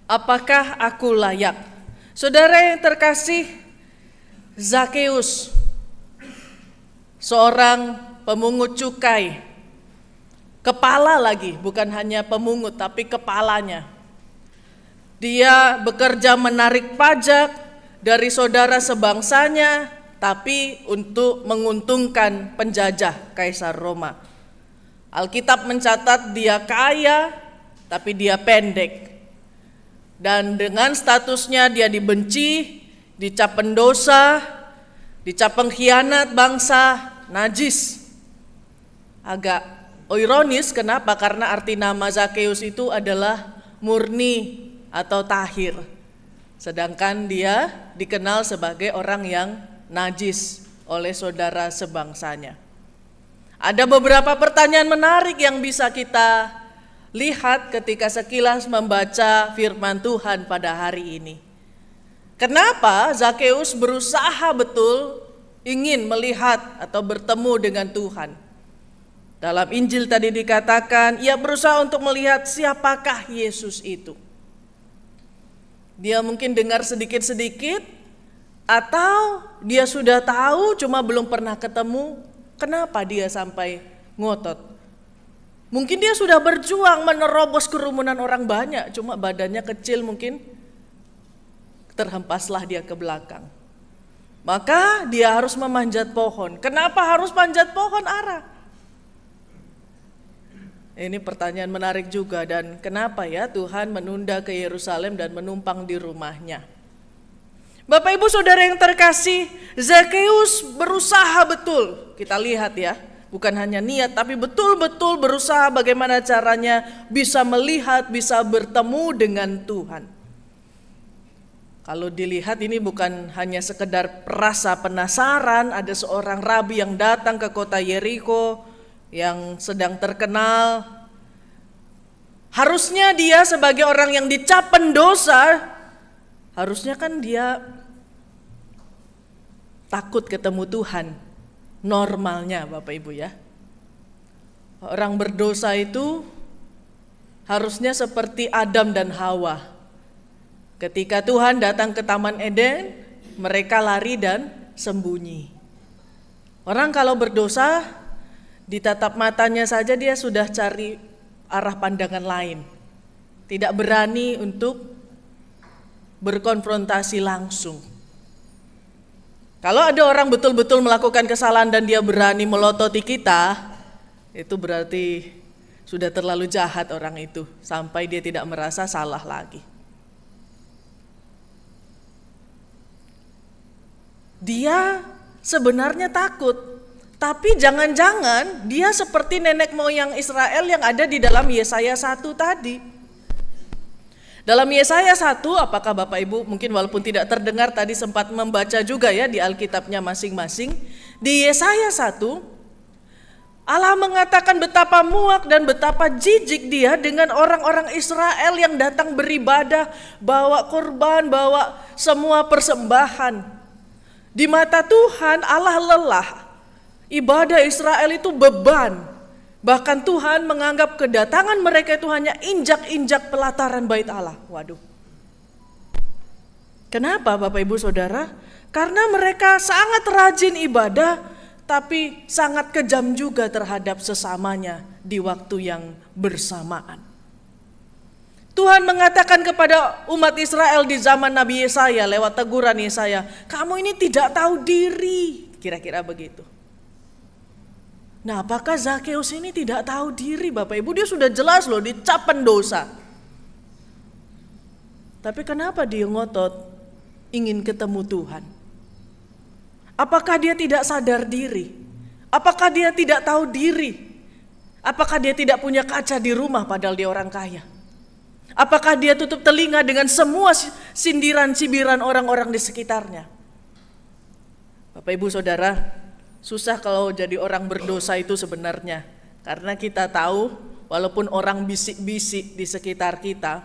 apakah aku layak? Saudara yang terkasih, Zakeus, seorang pemungut cukai, kepala lagi, bukan hanya pemungut tapi kepalanya. Dia bekerja menarik pajak dari saudara sebangsanya, tapi untuk menguntungkan penjajah Kaisar Roma. Alkitab mencatat dia kaya, tapi dia pendek. Dan dengan statusnya dia dibenci, dicap pendosa, dicap pengkhianat bangsa, najis. Agak ironis, kenapa? Karena arti nama Zakeus itu adalah murni atau tahir. Sedangkan dia dikenal sebagai orang yang najis oleh saudara sebangsanya. Ada beberapa pertanyaan menarik yang bisa kita lihat ketika sekilas membaca firman Tuhan pada hari ini. Kenapa Zakeus berusaha betul ingin melihat atau bertemu dengan Tuhan? Dalam Injil tadi dikatakan, ia berusaha untuk melihat siapakah Yesus itu. Dia mungkin dengar sedikit-sedikit, atau dia sudah tahu cuma belum pernah ketemu. Kenapa dia sampai ngotot? Mungkin dia sudah berjuang menerobos kerumunan orang banyak, cuma badannya kecil, mungkin terhempaslah dia ke belakang. Maka dia harus memanjat pohon. Kenapa harus panjat pohon, Ara? Ini pertanyaan menarik juga, dan kenapa ya Tuhan menunda ke Yerusalem dan menumpang di rumahnya? Bapak Ibu Saudara yang terkasih, Zakeus berusaha betul. Kita lihat ya. Bukan hanya niat, tapi betul-betul berusaha bagaimana caranya bisa melihat, bisa bertemu dengan Tuhan. Kalau dilihat ini bukan hanya sekedar rasa penasaran, ada seorang rabi yang datang ke kota Yeriko yang sedang terkenal. Harusnya dia sebagai orang yang dicap pendosa, harusnya kan dia takut ketemu Tuhan. Normalnya Bapak Ibu ya. Orang berdosa itu harusnya seperti Adam dan Hawa. Ketika Tuhan datang ke Taman Eden, mereka lari dan sembunyi. Orang kalau berdosa, ditatap matanya saja dia sudah cari arah pandangan lain. Tidak berani untuk berkonfrontasi langsung. Kalau ada orang betul-betul melakukan kesalahan dan dia berani melototi kita, itu berarti sudah terlalu jahat orang itu, sampai dia tidak merasa salah lagi. Dia sebenarnya takut, tapi jangan-jangan dia seperti nenek moyang Israel yang ada di dalam Yesaya 1 tadi. Dalam Yesaya 1, apakah Bapak Ibu mungkin walaupun tidak terdengar tadi sempat membaca juga ya di Alkitabnya masing-masing. Di Yesaya 1, Allah mengatakan betapa muak dan betapa jijik dia dengan orang-orang Israel yang datang beribadah, bawa korban, bawa semua persembahan. Di mata Tuhan Allah lelah. Ibadah Israel itu beban. Bahkan Tuhan menganggap kedatangan mereka itu hanya injak-injak pelataran bait Allah. Waduh. Kenapa Bapak Ibu Saudara? Karena mereka sangat rajin ibadah, tapi sangat kejam juga terhadap sesamanya di waktu yang bersamaan. Tuhan mengatakan kepada umat Israel di zaman Nabi Yesaya lewat teguran Yesaya, kamu ini tidak tahu diri. Kira-kira begitu. Nah, apakah Zakeus ini tidak tahu diri Bapak Ibu? Dia sudah jelas loh dicap pendosa. Tapi kenapa dia ngotot ingin ketemu Tuhan? Apakah dia tidak sadar diri? Apakah dia tidak tahu diri? Apakah dia tidak punya kaca di rumah padahal dia orang kaya? Apakah dia tutup telinga dengan semua sindiran-cibiran orang-orang di sekitarnya? Bapak Ibu Saudara, susah kalau jadi orang berdosa itu sebenarnya. Karena kita tahu walaupun orang bisik-bisik di sekitar kita,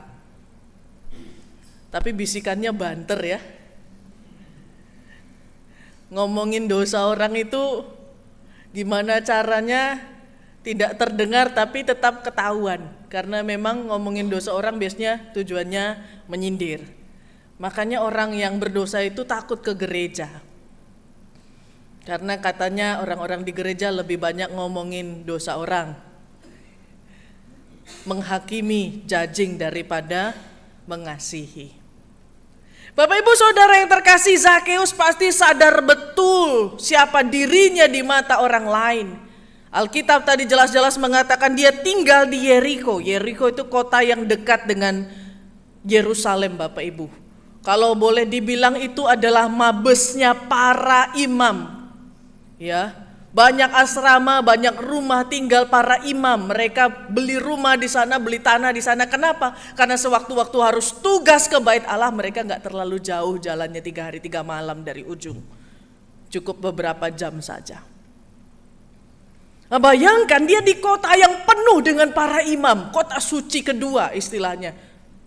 tapi bisikannya banter ya. Ngomongin dosa orang itu gimana caranya tidak terdengar tapi tetap ketahuan. Karena memang ngomongin dosa orang biasanya tujuannya menyindir. Makanya orang yang berdosa itu takut ke gereja. Karena katanya orang-orang di gereja lebih banyak ngomongin dosa orang, menghakimi, judging daripada mengasihi. Bapak Ibu Saudara yang terkasih, Zakeus pasti sadar betul siapa dirinya di mata orang lain. Alkitab tadi jelas-jelas mengatakan dia tinggal di Yeriko. Yeriko itu kota yang dekat dengan Yerusalem, Bapak Ibu. Kalau boleh dibilang itu adalah mabesnya para imam. Ya, banyak asrama, banyak rumah tinggal para imam. Mereka beli rumah di sana, beli tanah di sana. Kenapa? Karena sewaktu-waktu harus tugas ke Bait Allah, mereka nggak terlalu jauh jalannya 3 hari 3 malam dari ujung. Cukup beberapa jam saja. Nah, bayangkan dia di kota yang penuh dengan para imam, kota suci kedua istilahnya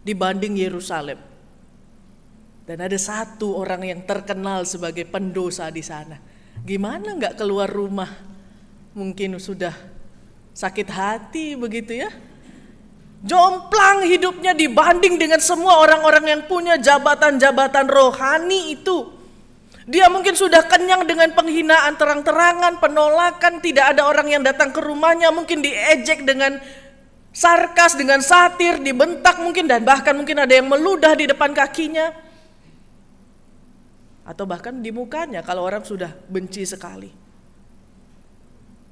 dibanding Yerusalem. Dan ada satu orang yang terkenal sebagai pendosa di sana. Gimana nggak keluar rumah? Mungkin sudah sakit hati begitu ya. Jomplang hidupnya dibanding dengan semua orang-orang yang punya jabatan-jabatan rohani itu. Dia mungkin sudah kenyang dengan penghinaan terang-terangan, penolakan, tidak ada orang yang datang ke rumahnya, mungkin diejek dengan sarkas, dengan satir, dibentak mungkin, dan bahkan mungkin ada yang meludah di depan kakinya. Atau bahkan di mukanya kalau orang sudah benci sekali.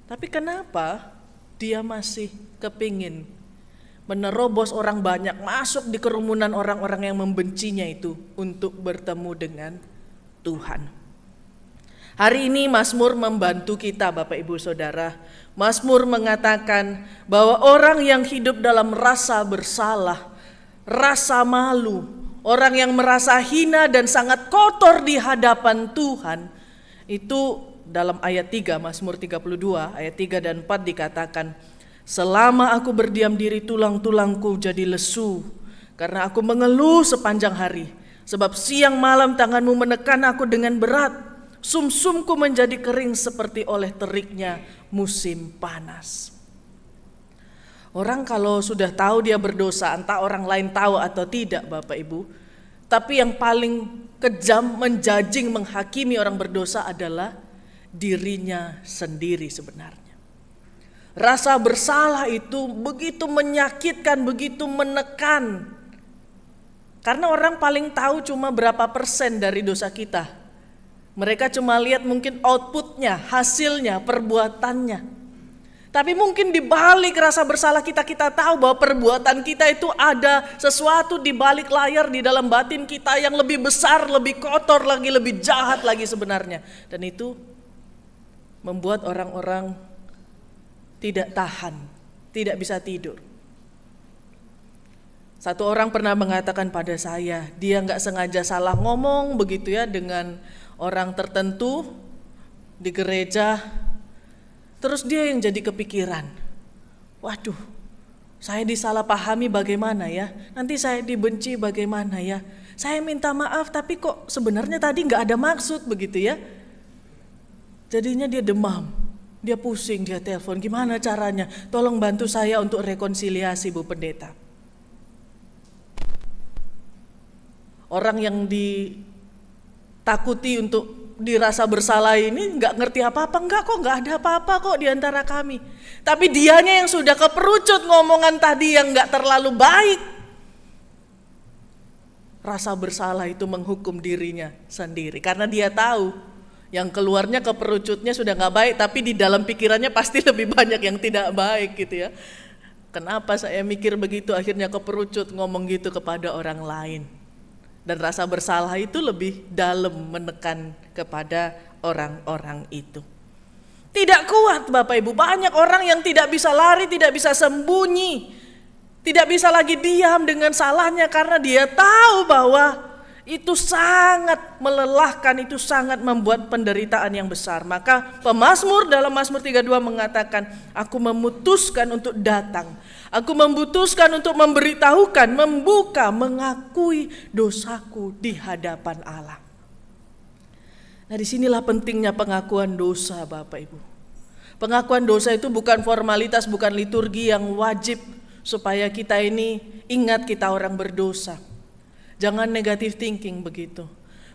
Tapi kenapa dia masih kepingin menerobos orang banyak, masuk di kerumunan orang-orang yang membencinya itu untuk bertemu dengan Tuhan. Hari ini Mazmur membantu kita, Bapak Ibu Saudara. Mazmur mengatakan bahwa orang yang hidup dalam rasa bersalah, rasa malu, orang yang merasa hina dan sangat kotor di hadapan Tuhan, itu dalam ayat 3 Mazmur 32 ayat 3 dan 4 dikatakan, selama aku berdiam diri tulang-tulangku jadi lesu, karena aku mengeluh sepanjang hari. Sebab siang malam tanganmu menekan aku dengan berat, sumsumku menjadi kering seperti oleh teriknya musim panas. Orang kalau sudah tahu dia berdosa, entah orang lain tahu atau tidak Bapak Ibu, tapi yang paling kejam menjajing, menghakimi orang berdosa adalah dirinya sendiri sebenarnya. Rasa bersalah itu begitu menyakitkan, begitu menekan. Karena orang paling tahu cuma berapa persen dari dosa kita. Mereka cuma lihat mungkin outputnya, hasilnya, perbuatannya. Tapi mungkin di balik rasa bersalah kita tahu bahwa perbuatan kita itu ada sesuatu di balik layar di dalam batin kita yang lebih besar, lebih kotor lagi, lebih jahat lagi sebenarnya. Dan itu membuat orang-orang tidak tahan, tidak bisa tidur. Satu orang pernah mengatakan pada saya, dia nggak sengaja salah ngomong begitu ya dengan orang tertentu di gereja. Terus dia yang jadi kepikiran, waduh, saya disalahpahami bagaimana ya? Nanti saya dibenci bagaimana ya? Saya minta maaf tapi kok sebenarnya tadi nggak ada maksud begitu ya? Jadinya dia demam, dia pusing, dia telepon, gimana caranya? Tolong bantu saya untuk rekonsiliasi Bu Pendeta. Orang yang ditakuti untuk dirasa bersalah ini nggak ngerti apa-apa, nggak ada apa-apa kok di antara kami. Tapi dianya yang sudah keperucut ngomongan tadi yang nggak terlalu baik. Rasa bersalah itu menghukum dirinya sendiri karena dia tahu yang keluarnya keperucutnya sudah nggak baik, tapi di dalam pikirannya pasti lebih banyak yang tidak baik gitu ya. Kenapa saya mikir begitu, akhirnya keperucut ngomong gitu kepada orang lain. Dan rasa bersalah itu lebih dalam menekan kepada orang-orang itu. Tidak kuat Bapak Ibu, banyak orang yang tidak bisa lari, tidak bisa sembunyi, tidak bisa lagi diam dengan salahnya karena dia tahu bahwa itu sangat melelahkan, itu sangat membuat penderitaan yang besar. Maka pemazmur dalam Mazmur 32 mengatakan, aku memutuskan untuk datang, aku memutuskan untuk memberitahukan, membuka, mengakui dosaku di hadapan Allah. Nah, disinilah pentingnya pengakuan dosa Bapak Ibu. Pengakuan dosa itu bukan formalitas, bukan liturgi yang wajib supaya kita ini ingat kita orang berdosa. Jangan negative thinking begitu.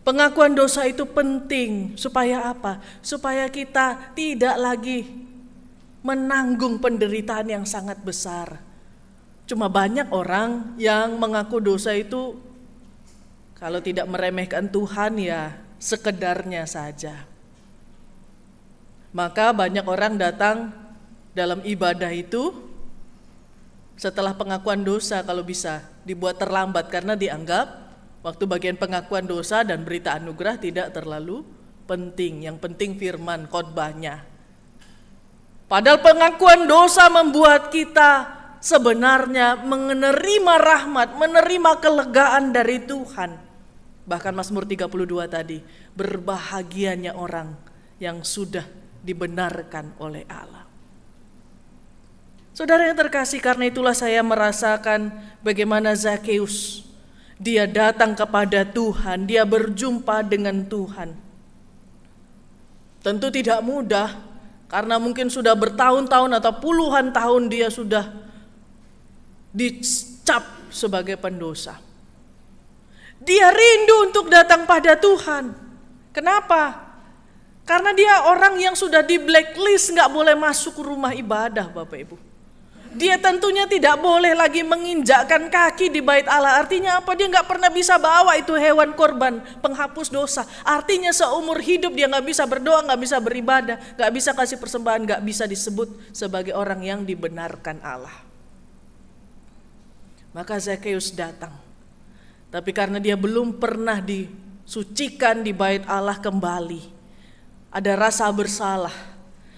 Pengakuan dosa itu penting supaya apa? Supaya kita tidak lagi menanggung penderitaan yang sangat besar. Cuma banyak orang yang mengaku dosa itu kalau tidak meremehkan Tuhan ya sekedarnya saja. Maka banyak orang datang dalam ibadah itu setelah pengakuan dosa kalau bisa dibuat terlambat karena dianggap waktu bagian pengakuan dosa dan berita anugerah tidak terlalu penting. Yang penting firman khotbahnya. Padahal pengakuan dosa membuat kita sebenarnya menerima rahmat, menerima kelegaan dari Tuhan. Bahkan Mazmur 32 tadi, berbahagianya orang yang sudah dibenarkan oleh Allah. Saudara yang terkasih, karena itulah saya merasakan bagaimana Zakheus, dia datang kepada Tuhan, dia berjumpa dengan Tuhan. Tentu tidak mudah, karena mungkin sudah bertahun-tahun atau puluhan tahun dia sudah dicap sebagai pendosa. Dia rindu untuk datang pada Tuhan. Kenapa? Karena dia orang yang sudah di blacklist, gak boleh masuk rumah ibadah Bapak Ibu. Dia tentunya tidak boleh lagi menginjakkan kaki di bait Allah. Artinya apa? Dia gak pernah bisa bawa itu hewan korban penghapus dosa. Artinya seumur hidup dia gak bisa berdoa, gak bisa beribadah, gak bisa kasih persembahan, gak bisa disebut sebagai orang yang dibenarkan Allah. Maka Zakheus datang. Tapi karena dia belum pernah disucikan di bait Allah kembali, ada rasa bersalah,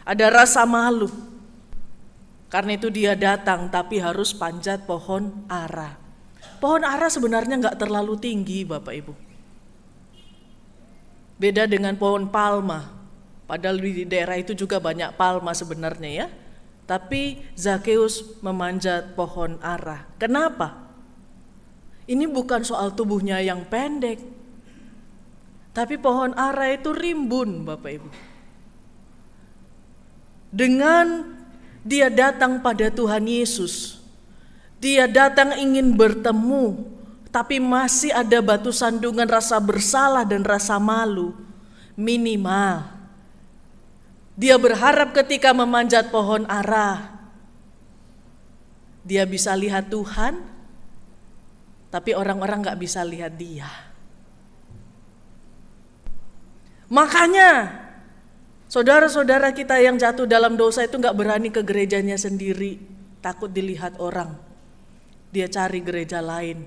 ada rasa malu. Karena itu dia datang, tapi harus panjat pohon ara. Pohon ara sebenarnya gak terlalu tinggi Bapak Ibu. Beda dengan pohon palma. Padahal di daerah itu juga banyak palma sebenarnya ya. Tapi Zakheus memanjat pohon ara. Kenapa? Ini bukan soal tubuhnya yang pendek. Tapi pohon ara itu rimbun Bapak Ibu. Dengan dia datang pada Tuhan Yesus, dia datang ingin bertemu, tapi masih ada batu sandungan rasa bersalah dan rasa malu. Minimal dia berharap ketika memanjat pohon ara, dia bisa lihat Tuhan, tapi orang-orang gak bisa lihat dia. Makanya saudara-saudara kita yang jatuh dalam dosa itu gak berani ke gerejanya sendiri, takut dilihat orang. Dia cari gereja lain,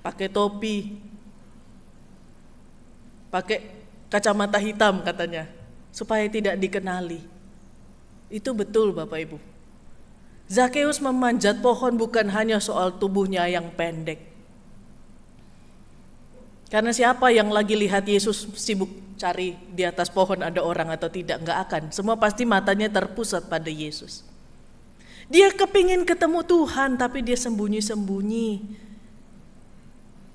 pakai topi, pakai kacamata hitam katanya, supaya tidak dikenali. Itu betul Bapak Ibu. Zakheus memanjat pohon bukan hanya soal tubuhnya yang pendek. Karena siapa yang lagi lihat Yesus sibuk cari di atas pohon ada orang atau tidak, enggak akan. Semua pasti matanya terpusat pada Yesus. Dia kepingin ketemu Tuhan tapi dia sembunyi-sembunyi.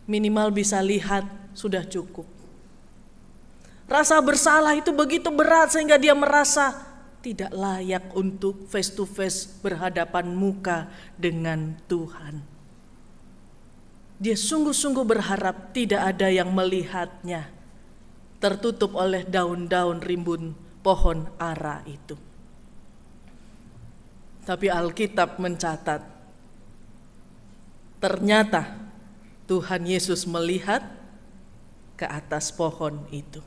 Minimal bisa lihat sudah cukup. Rasa bersalah itu begitu berat sehingga dia merasa tidak layak untuk face to face berhadapan muka dengan Tuhan. Dia sungguh-sungguh berharap tidak ada yang melihatnya, tertutup oleh daun-daun rimbun pohon ara itu. Tapi Alkitab mencatat, ternyata Tuhan Yesus melihat ke atas pohon itu.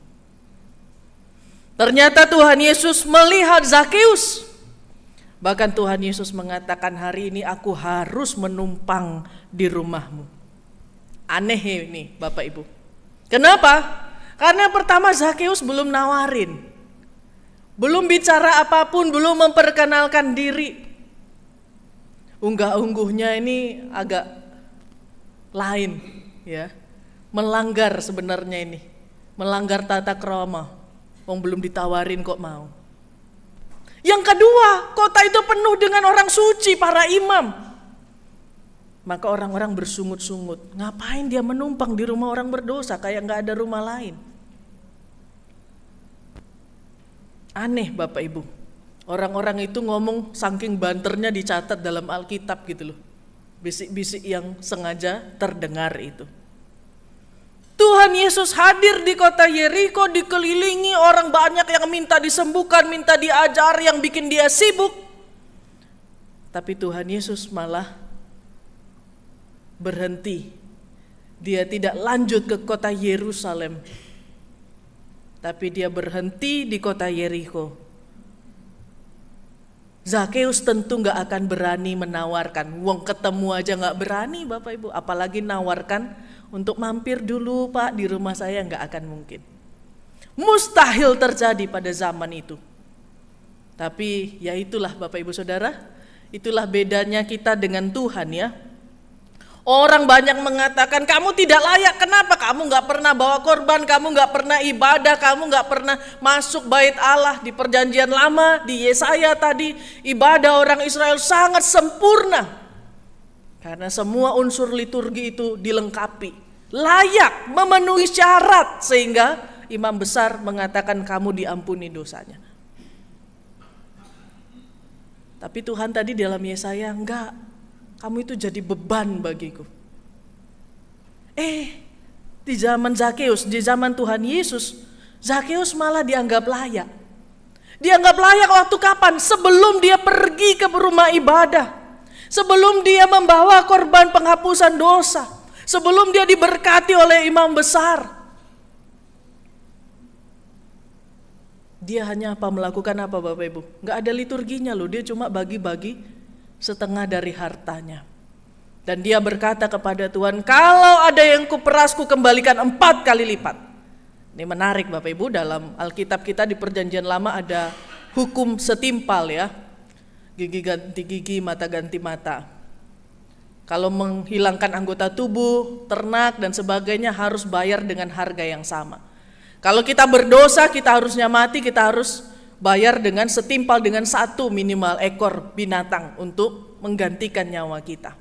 Ternyata Tuhan Yesus melihat Zakheus. Bahkan Tuhan Yesus mengatakan, hari ini aku harus menumpang di rumahmu. Aneh ini Bapak Ibu. Kenapa? Karena pertama Zakheus belum nawarin, belum bicara apapun, belum memperkenalkan diri. Unggah-ungguhnya ini agak lain ya. Melanggar sebenarnya ini. Melanggar tata krama. Wong belum ditawarin kok mau. Yang kedua, kota itu penuh dengan orang suci, para imam. Maka orang-orang bersungut-sungut, ngapain dia menumpang di rumah orang berdosa kayak gak ada rumah lain. Aneh Bapak Ibu. Orang-orang itu ngomong saking banternya dicatat dalam Alkitab gitu loh. Bisik-bisik yang sengaja terdengar itu. Tuhan Yesus hadir di kota Yeriko, dikelilingi orang banyak yang minta disembuhkan, minta diajar, yang bikin dia sibuk. Tapi Tuhan Yesus malah berhenti. Dia tidak lanjut ke kota Yerusalem, tapi dia berhenti di kota Yeriko. Zakeus tentu gak akan berani menawarkan. Wong ketemu aja gak berani Bapak Ibu, apalagi nawarkan untuk mampir dulu Pak di rumah saya, gak akan mungkin. Mustahil terjadi pada zaman itu. Tapi ya itulah Bapak Ibu Saudara, itulah bedanya kita dengan Tuhan ya. Orang banyak mengatakan kamu tidak layak, kenapa kamu gak pernah bawa korban, kamu gak pernah ibadah, kamu gak pernah masuk bait Allah. Di perjanjian lama, di Yesaya tadi, ibadah orang Israel sangat sempurna. Karena semua unsur liturgi itu dilengkapi, layak, memenuhi syarat, sehingga imam besar mengatakan kamu diampuni dosanya. Tapi Tuhan tadi dalam Yesaya, enggak, kamu itu jadi beban bagiku. Di zaman Zakeus, di zaman Tuhan Yesus, Zakeus malah dianggap layak. Dianggap layak waktu kapan? Sebelum dia pergi ke rumah ibadah. Sebelum dia membawa korban penghapusan dosa. Sebelum dia diberkati oleh imam besar. Dia hanya melakukan apa Bapak Ibu? Gak ada liturginya loh, dia cuma bagi-bagi setengah dari hartanya. Dan dia berkata kepada Tuhan, kalau ada yang kuperas ku kembalikan 4 kali lipat. Ini menarik Bapak Ibu, dalam Alkitab kita di perjanjian lama ada hukum setimpal ya. Gigi ganti gigi, mata ganti mata. Kalau menghilangkan anggota tubuh, ternak dan sebagainya harus bayar dengan harga yang sama. Kalau kita berdosa, kita harusnya mati, kita harus bayar dengan setimpal dengan 1 minimal ekor binatang untuk menggantikan nyawa kita.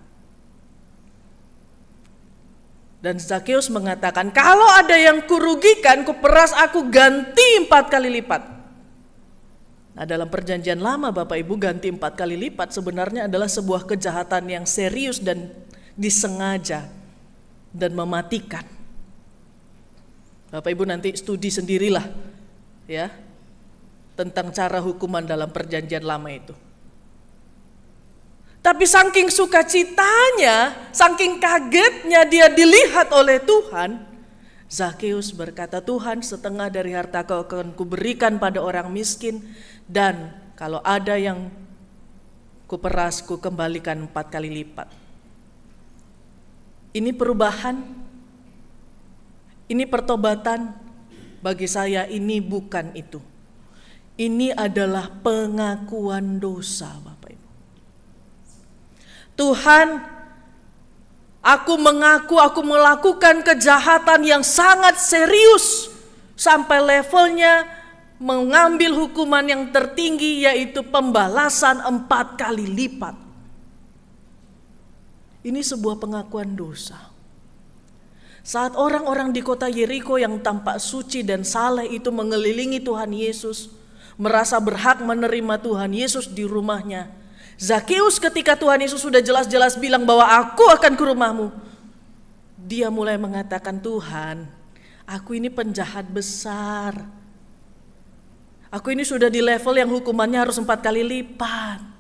Dan Zakeus mengatakan, kalau ada yang kurugikan, kuperas aku ganti 4 kali lipat. Nah, dalam perjanjian lama Bapak Ibu, ganti 4 kali lipat sebenarnya adalah sebuah kejahatan yang serius dan disengaja dan mematikan. Bapak Ibu nanti studi sendirilah ya tentang cara hukuman dalam perjanjian lama itu. Tapi saking sukacitanya, saking kagetnya dia dilihat oleh Tuhan, Zakeus berkata, Tuhan, setengah dari hartaku akan kuberikan pada orang miskin, dan kalau ada yang kuperas, ku kembalikan 4 kali lipat. Ini perubahan, ini pertobatan. Bagi saya ini bukan itu. Ini adalah pengakuan dosa Bapak Ibu. Tuhan, aku mengaku aku melakukan kejahatan yang sangat serius. Sampai levelnya mengambil hukuman yang tertinggi, yaitu pembalasan 4 kali lipat. Ini sebuah pengakuan dosa. Saat orang-orang di kota Yeriko yang tampak suci dan saleh itu mengelilingi Tuhan Yesus, merasa berhak menerima Tuhan Yesus di rumahnya, Zakeus ketika Tuhan Yesus sudah jelas-jelas bilang bahwa aku akan ke rumahmu, dia mulai mengatakan, Tuhan, aku ini penjahat besar. Aku ini sudah di level yang hukumannya harus 4 kali lipat.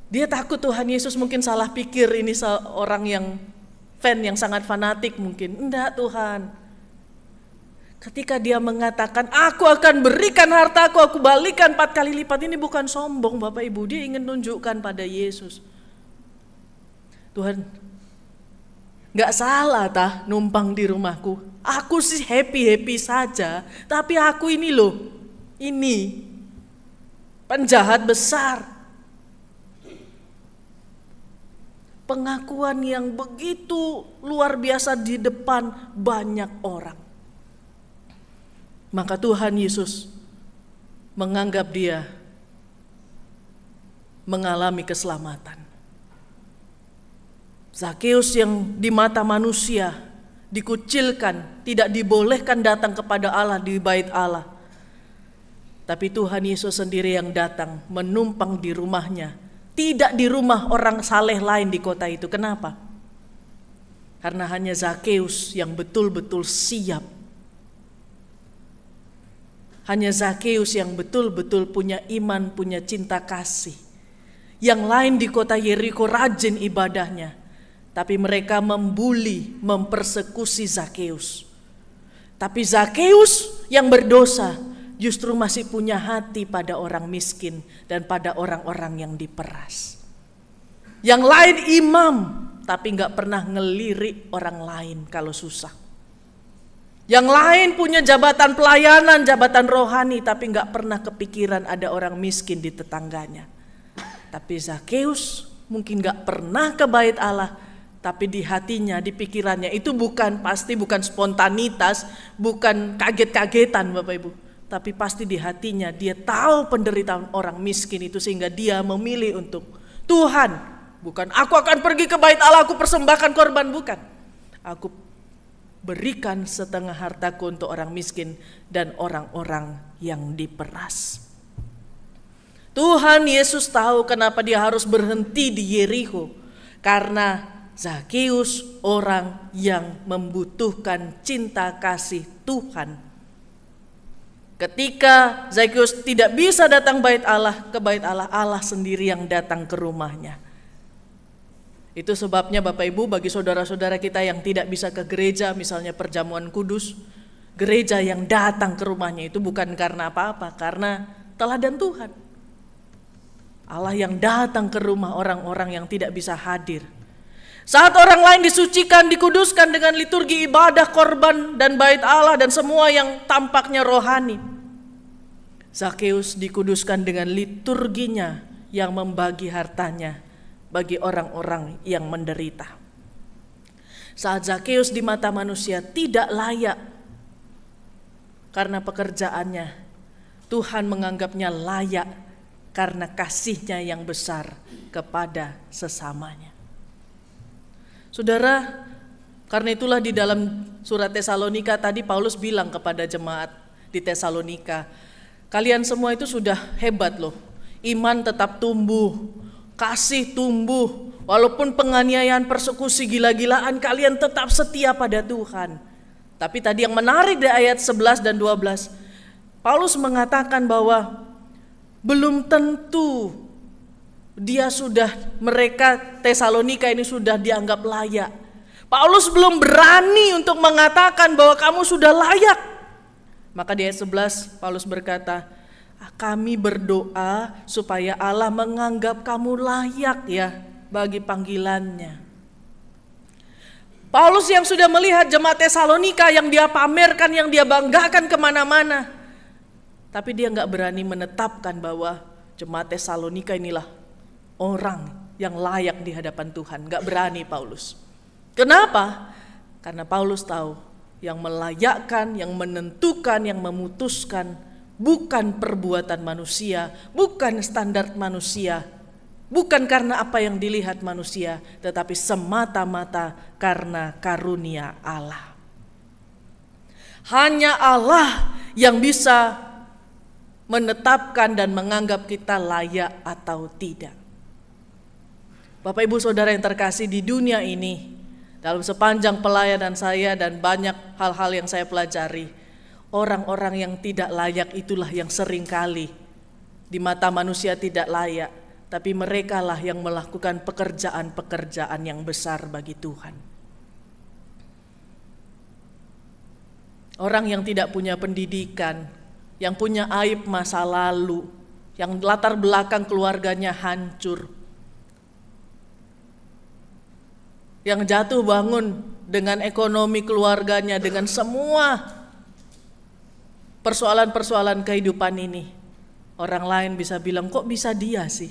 Dia takut Tuhan Yesus mungkin salah pikir ini seorang yang fan yang sangat fanatik mungkin. Enggak Tuhan. Ketika dia mengatakan aku akan berikan hartaku, aku balikan 4 kali lipat, ini bukan sombong Bapak Ibu. Dia ingin tunjukkan pada Yesus. Tuhan, gak salah tah numpang di rumahku. Aku sih happy-happy saja. Tapi aku ini loh, ini penjahat besar. Pengakuan yang begitu luar biasa di depan banyak orang. Maka Tuhan Yesus menganggap dia mengalami keselamatan. Zakeus yang di mata manusia dikucilkan, tidak dibolehkan datang kepada Allah di bait Allah. Tapi Tuhan Yesus sendiri yang datang menumpang di rumahnya, tidak di rumah orang saleh lain di kota itu. Kenapa? Karena hanya Zakeus yang betul-betul siap. Hanya Zakeus yang betul-betul punya iman, punya cinta kasih. Yang lain di kota Yeriko rajin ibadahnya, tapi mereka membuli, mempersekusi Zakeus. Tapi Zakeus yang berdosa justru masih punya hati pada orang miskin dan pada orang-orang yang diperas. Yang lain imam, tapi gak pernah ngelirik orang lain kalau susah. Yang lain punya jabatan pelayanan, jabatan rohani, tapi gak pernah kepikiran ada orang miskin di tetangganya. Tapi Zakeus mungkin gak pernah ke bait Allah, tapi di hatinya, di pikirannya itu pasti bukan spontanitas, bukan kaget-kagetan Bapak Ibu. Tapi pasti di hatinya dia tahu penderitaan orang miskin itu, sehingga dia memilih untuk Tuhan, bukan aku akan pergi ke bait Allah, aku persembahkan korban, bukan. Aku berikan setengah hartaku untuk orang miskin dan orang-orang yang diperas. Tuhan Yesus tahu kenapa dia harus berhenti di Yeriko. Karena Zakeus orang yang membutuhkan cinta kasih Tuhan. Ketika Zakeus tidak bisa datang ke bait Allah, Allah sendiri yang datang ke rumahnya. Itu sebabnya Bapak Ibu, bagi saudara-saudara kita yang tidak bisa ke gereja, misalnya perjamuan kudus, gereja yang datang ke rumahnya itu bukan karena apa-apa, karena teladan Tuhan. Allah yang datang ke rumah orang-orang yang tidak bisa hadir. Saat orang lain disucikan, dikuduskan dengan liturgi ibadah, korban, dan bait Allah, dan semua yang tampaknya rohani. Zakeus dikuduskan dengan liturginya yang membagi hartanya bagi orang-orang yang menderita. Saat Zakeus di mata manusia tidak layak karena pekerjaannya, Tuhan menganggapnya layak karena kasihnya yang besar kepada sesamanya. Saudara, karena itulah di dalam surat Tesalonika tadi Paulus bilang kepada jemaat di Tesalonika, kalian semua itu sudah hebat loh, iman tetap tumbuh, kasih tumbuh, walaupun penganiayaan, persekusi, gila-gilaan, kalian tetap setia pada Tuhan. Tapi tadi yang menarik di ayat 11 dan 12, Paulus mengatakan bahwa belum tentu mereka Tesalonika ini sudah dianggap layak. Paulus belum berani untuk mengatakan bahwa kamu sudah layak. Maka di ayat 11 Paulus berkata, kami berdoa supaya Allah menganggap kamu layak ya bagi panggilannya. Paulus yang sudah melihat jemaat Tesalonika yang dia pamerkan, yang dia banggakan kemana-mana. Tapi dia gak berani menetapkan bahwa jemaat Tesalonika inilah orang yang layak di hadapan Tuhan. Gak berani Paulus. Kenapa? Karena Paulus tahu yang melayakkan, yang menentukan, yang memutuskan bukan perbuatan manusia, bukan standar manusia, bukan karena apa yang dilihat manusia, tetapi semata-mata karena karunia Allah. Hanya Allah yang bisa menetapkan dan menganggap kita layak atau tidak. Bapak Ibu Saudara yang terkasih, di dunia ini, dalam sepanjang pelayanan saya dan banyak hal-hal yang saya pelajari, orang-orang yang tidak layak itulah yang seringkali di mata manusia tidak layak, tapi merekalah yang melakukan pekerjaan-pekerjaan yang besar bagi Tuhan. Orang yang tidak punya pendidikan, yang punya aib masa lalu, yang latar belakang keluarganya hancur, yang jatuh bangun dengan ekonomi keluarganya, dengan semua persoalan-persoalan kehidupan ini, orang lain bisa bilang, kok bisa dia sih?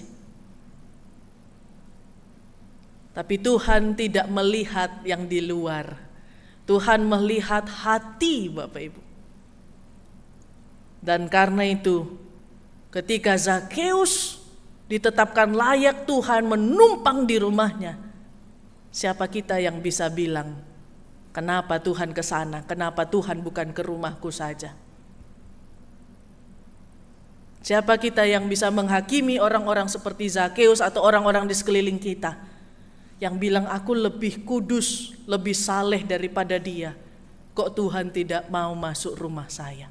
Tapi Tuhan tidak melihat yang di luar. Tuhan melihat hati Bapak Ibu. Dan karena itu, ketika Zakeus ditetapkan layak Tuhan menumpang di rumahnya, siapa kita yang bisa bilang Kenapa Tuhan ke sana? Kenapa Tuhan bukan ke rumahku saja? Siapa kita yang bisa menghakimi orang-orang seperti Zakeus atau orang-orang di sekeliling kita yang bilang aku lebih kudus, lebih saleh daripada dia? Kok Tuhan tidak mau masuk rumah saya?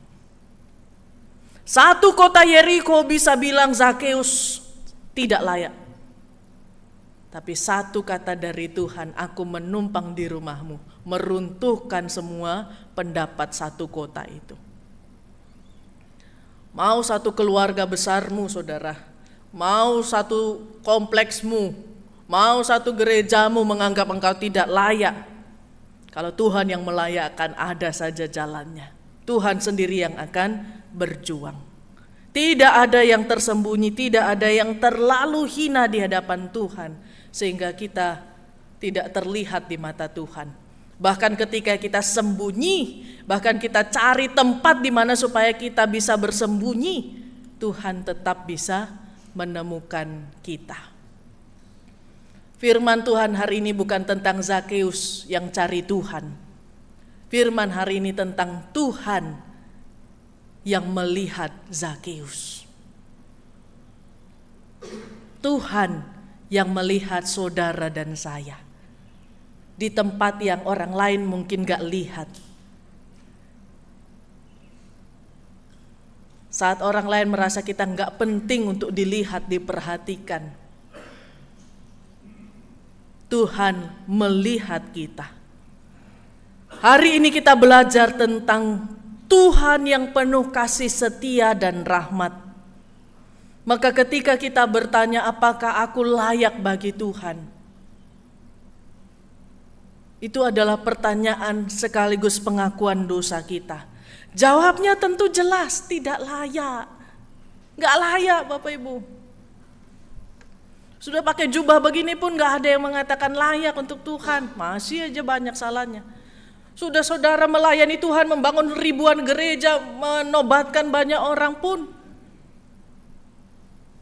Satu kota Yeriko bisa bilang Zakeus tidak layak. Tapi satu kata dari Tuhan, aku menumpang di rumahmu, meruntuhkan semua pendapat satu kota itu. Mau satu keluarga besarmu, saudara, mau satu kompleksmu, mau satu gerejamu menganggap engkau tidak layak. Kalau Tuhan yang melayakkan, ada saja jalannya. Tuhan sendiri yang akan berjuang. Tidak ada yang tersembunyi, tidak ada yang terlalu hina di hadapan Tuhan, sehingga kita tidak terlihat di mata Tuhan. Bahkan ketika kita sembunyi, bahkan kita cari tempat di mana supaya kita bisa bersembunyi, Tuhan tetap bisa menemukan kita. Firman Tuhan hari ini bukan tentang Zakeus yang cari Tuhan. Firman hari ini tentang Tuhan yang melihat Zakeus. Tuhan yang melihat saudara dan saya di tempat yang orang lain mungkin gak lihat. Saat orang lain merasa kita gak penting untuk dilihat, diperhatikan, Tuhan melihat kita. Hari ini kita belajar tentang Tuhan yang penuh kasih setia dan rahmat. Maka ketika kita bertanya apakah aku layak bagi Tuhan, itu adalah pertanyaan sekaligus pengakuan dosa kita. Jawabnya tentu jelas, tidak layak. Gak layak Bapak Ibu. Sudah pakai jubah begini pun gak ada yang mengatakan layak untuk Tuhan. Masih aja banyak salahnya. Sudah saudara melayani Tuhan, membangun ribuan gereja, menobatkan banyak orang pun,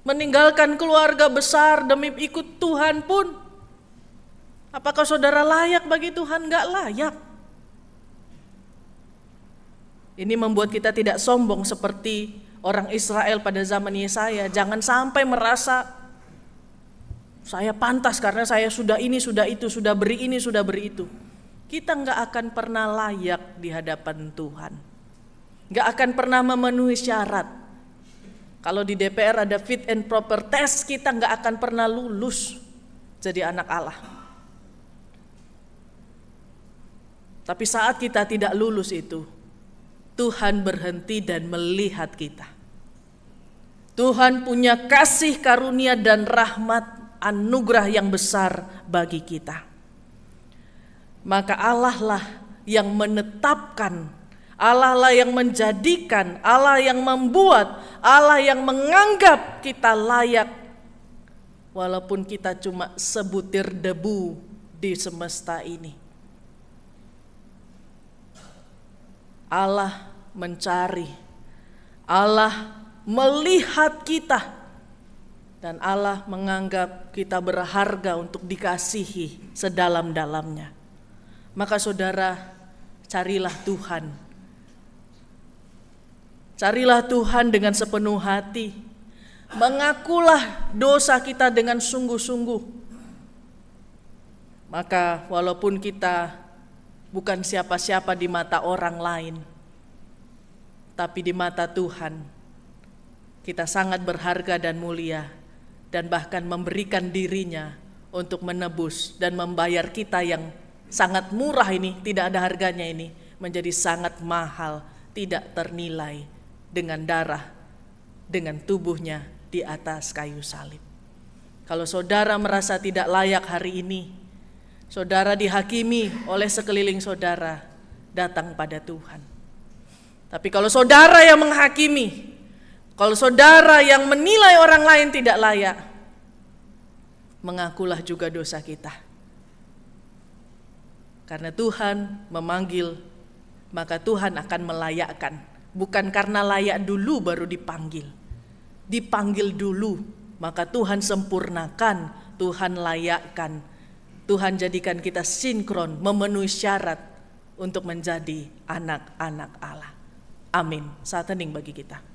meninggalkan keluarga besar demi ikut Tuhan pun, apakah saudara layak bagi Tuhan? Gak layak. Ini membuat kita tidak sombong seperti orang Israel pada zaman Yesaya. Jangan sampai merasa saya pantas karena saya sudah ini, sudah itu, sudah beri ini, sudah beri itu. Kita gak akan pernah layak di hadapan Tuhan. Gak akan pernah memenuhi syarat. Kalau di DPR ada fit and proper test, kita gak akan pernah lulus jadi anak Allah. Tapi saat kita tidak lulus itu, Tuhan berhenti dan melihat kita. Tuhan punya kasih karunia dan rahmat, anugerah yang besar bagi kita. Maka Allah lah yang menetapkan, Allah lah yang menjadikan, Allah yang membuat, Allah yang menganggap kita layak, walaupun kita cuma sebutir debu di semesta ini. Allah mencari, Allah melihat kita, dan Allah menganggap kita berharga untuk dikasihi sedalam-dalamnya. Maka saudara, carilah Tuhan. Carilah Tuhan dengan sepenuh hati. Mengakulah dosa kita dengan sungguh-sungguh. Maka walaupun kita bukan siapa-siapa di mata orang lain, tapi di mata Tuhan, kita sangat berharga dan mulia, dan bahkan memberikan dirinya untuk menebus dan membayar kita yang sangat murah ini, tidak ada harganya ini, menjadi sangat mahal, tidak ternilai dengan darah, dengan tubuhnya di atas kayu salib. Kalau saudara merasa tidak layak hari ini, saudara dihakimi oleh sekeliling saudara, datang pada Tuhan. Tapi kalau saudara yang menghakimi, kalau saudara yang menilai orang lain tidak layak, mengakulah juga dosa kita. Karena Tuhan memanggil, maka Tuhan akan melayakkan. Bukan karena layak dulu baru dipanggil. Dipanggil dulu, maka Tuhan sempurnakan, Tuhan layakkan. Tuhan jadikan kita sinkron, memenuhi syarat untuk menjadi anak-anak Allah. Amin. Saat hening bagi kita.